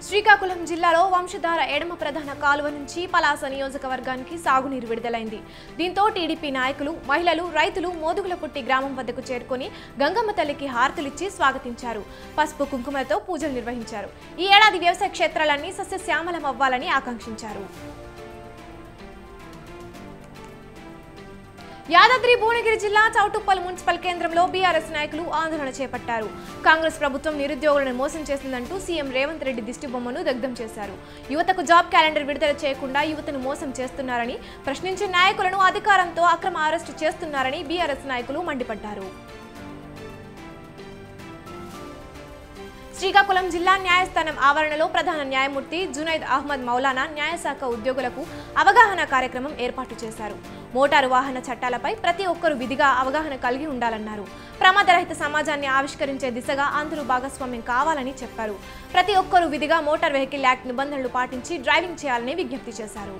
శ్రీకాకుళం జిల్లాలో వంశధార ఎడమ ప్రధాన కాలువ నుంచి పలాస నియోజకవర్గానికి సాగునీరు విడుదలైంది. దీంతో టీడీపీ నాయకులు, మహిళలు, రైతులు మోదుగులపుట్టి గ్రామం వద్దకు చేరుకొని గంగమ్మ తల్లికి హారతులిచ్చి స్వాగతించారు. పసుపు కుంకుమలతో పూజలు నిర్వహించారు. ఈ ఏడాది వ్యవసాయ క్షేత్రాలన్నీ సస్యశ్యామలం అవ్వాలని ఆకాంక్షించారు. యాదాద్రి భువనగిరి జిల్లా చౌటుప్పల్ మున్సిపల్ కేంద్రంలో బీఆర్ఎస్ నాయకులు ఆందోళన చేపట్టారు. కాంగ్రెస్ ప్రభుత్వం నిరుద్యోగులను మోసం చేసిందంటూ సీఎం రేవంత్ రెడ్డి దిష్టిబొమ్మను దగ్ధం చేశారు. యువతకు జాబ్ క్యాలెండర్ విడుదల చేయకుండా యువతను మోసం చేస్తున్నారని, ప్రశ్నించిన నాయకులను అధికారంతో అక్రమ అరెస్టు చేస్తున్నారని బీఆర్ఎస్ నాయకులు మండిపడ్డారు. శ్రీకాకుళం జిల్లా న్యాయస్థానం ఆవరణలో ప్రధాన న్యాయమూర్తి జునైద్ అహ్మద్ మౌలానా న్యాయశాఖ ఉద్యోగులకు అవగాహన కార్యక్రమం ఏర్పాటు చేశారు. మోటారు వాహన చట్టాలపై ప్రతి ఒక్కరూ విధిగా అవగాహన కలిగి ఉండాలన్నారు. ప్రమాదరహిత సమాజాన్ని ఆవిష్కరించే దిశగా అందరూ భాగస్వామ్యం కావాలని చెప్పారు. ప్రతి ఒక్కరూ విధిగా మోటార్ వెహికల్ యాక్ట్ నిబంధనలు పాటించి డ్రైవింగ్ చేయాలని విజ్ఞప్తి చేశారు.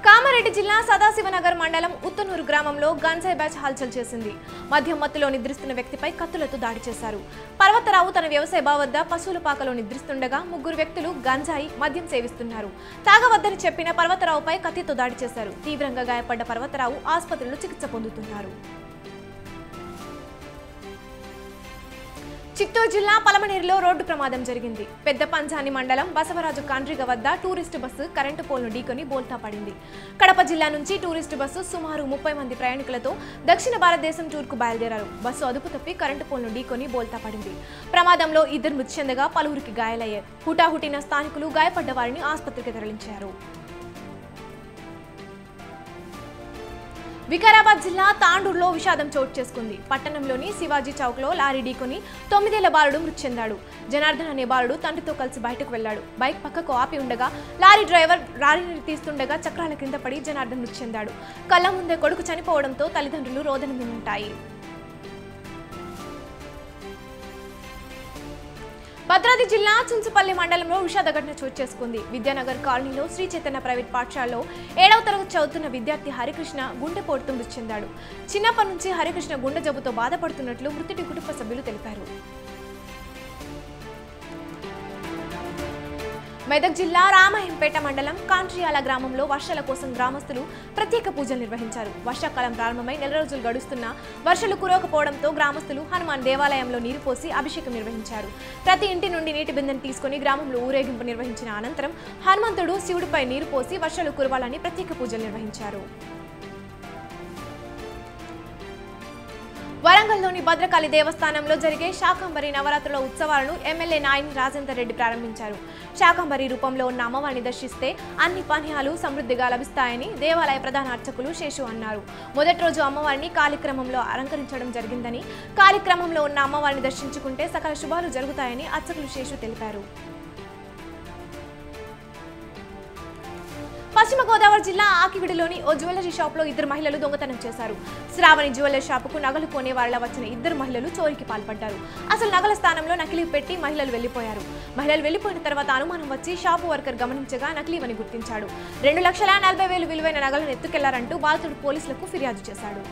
కామారెడ్డి జిల్లా సదాశివనగర్ మండలం ఉత్తనూరు గ్రామంలో గంజాయి బ్యాచ్ హల్చల్ చేసింది. మద్యం మత్తులో నిద్రిస్తున్న వ్యక్తిపై కత్తులతో దాడి చేశారు. పర్వతరావు తన వ్యవసాయ బావ వద్ద పశువుల పాకలో నిద్రిస్తుండగా ముగ్గురు వ్యక్తులు గంజాయి, మద్యం సేవిస్తున్నారు. తాగవద్దని చెప్పిన పర్వతరావుపై కత్తితో దాడి చేశారు. తీవ్రంగా గాయపడ్డ పర్వతరావు ఆసుపత్రిలో చికిత్స పొందుతున్నారు. చిత్తూరు జిల్లా పలమనేరులో రోడ్డు ప్రమాదం జరిగింది. పెద్ద పంజాని మండలం బసవరాజు కాండ్రిగ వద్ద టూరిస్టు బస్సు కరెంటు పోల్ను ఢీకొని బోల్తా పడింది. కడప జిల్లా నుంచి టూరిస్టు బస్సు సుమారు 30 మంది ప్రయాణికులతో దక్షిణ భారతదేశం టూర్కు బయలుదేరారు. బస్సు అదుపు తప్పి కరెంటు పోల్ను ఢీకొని బోల్తా పడింది. ప్రమాదంలో 2 మృతి చెందగా పలువురికి గాయాలయ్యాయి. హుటాహుటిన స్థానికులు గాయపడ్డ వారిని ఆసుపత్రికి తరలించారు. వికారాబాద్ జిల్లా తాండూరులో విషాదం చోటు చేసుకుంది. పట్టణంలోని శివాజీ చౌక్లో లారీ ఢీకొని 9 ఏళ్ల బాలుడు మృతి చెందాడు. జనార్దన్ అనే బాలుడు తండ్రితో కలిసి బయటకు వెళ్లాడు. బైక్ పక్కకు ఆపి ఉండగా లారీ డ్రైవర్ లారీని తీస్తుండగా చక్రాల కింద పడి జనార్దన్ మృతి చెందాడు. కళ్ళ ముందే కొడుకు చనిపోవడంతో తల్లిదండ్రులు రోదన మిన్నుంటాయి. భద్రాద్రి జిల్లా చుంచుపల్లి మండలంలో విషాద ఘటన చోటు చేసుకుంది. విద్యానగర్ కాలనీలో శ్రీ చైతన్య ప్రైవేట్ పాఠశాలలో 7వ తరగతి చదువుతున్న విద్యార్థి హరికృష్ణ గుండెపోటుతో మృతి చెందాడు. చిన్నప్పటి నుంచి హరికృష్ణ గుండె జబ్బుతో బాధపడుతున్నట్లు మృతుడి కుటుంబ సభ్యులు తెలిపారు. మెదక్ జిల్లా రామాయంపేట మండలం కాంట్రియాల గ్రామంలో వర్షాల కోసం గ్రామస్తులు ప్రత్యేక పూజలు నిర్వహించారు. వర్షాకాలం ప్రారంభమై 4 రోజులు గడుస్తున్నా వర్షాలు కురవకపోవడంతో గ్రామస్తులు హనుమాన్ దేవాలయంలో నీరు పోసి అభిషేకం నిర్వహించారు. ప్రతి ఇంటి నుండి నీటి బిందెను తీసుకుని గ్రామంలో ఊరేగింపు నిర్వహించిన అనంతరం హనుమంతుడు శివుడిపై నీరు పోసి వర్షాలు కురవాలని ప్రత్యేక పూజలు నిర్వహించారు. వరంగల్లోని భద్రకాళి దేవస్థానంలో జరిగే శాకంబరి నవరాత్రుల ఉత్సవాలను ఎమ్మెల్యే నాయని రాజేందర్ రెడ్డి ప్రారంభించారు. శాకంబరి రూపంలో ఉన్న అమ్మవారిని దర్శిస్తే అన్ని పానీయాలు సమృద్ధిగా లభిస్తాయని దేవాలయ ప్రధాన అర్చకులు శేషు అన్నారు. మొదటి రోజు అమ్మవారిని కాలిక్రమంలో అలంకరించడం జరిగిందని, కాలిక్రమంలో ఉన్న అమ్మవారిని దర్శించుకుంటే సకల శుభాలు జరుగుతాయని అర్చకులు శేషు తెలిపారు. పశ్చిమ గోదావరి జిల్లా ఆకివిడిలోని ఓ జ్యువెలరీ షాప్లో 2 మహిళలు దొంగతనం చేశారు. శ్రావణి జ్యువెలరీ షాపుకు నగలు కొనే వాళ్ళ వచ్చిన 2 మహిళలు చోరీకి పాల్పడ్డారు. అసలు నగల స్థానంలో నకిలీ పెట్టి మహిళలు వెళ్లిపోయారు. మహిళలు వెళ్లిపోయిన తర్వాత అనుమానం వచ్చి షాపు వర్కర్ గమనించగా నకిలీవని గుర్తించాడు. 2,40,000 విలువైన నగలను ఎత్తుకెళ్లారంటూ బాధితుడు పోలీసులకు ఫిర్యాదు చేశాడు.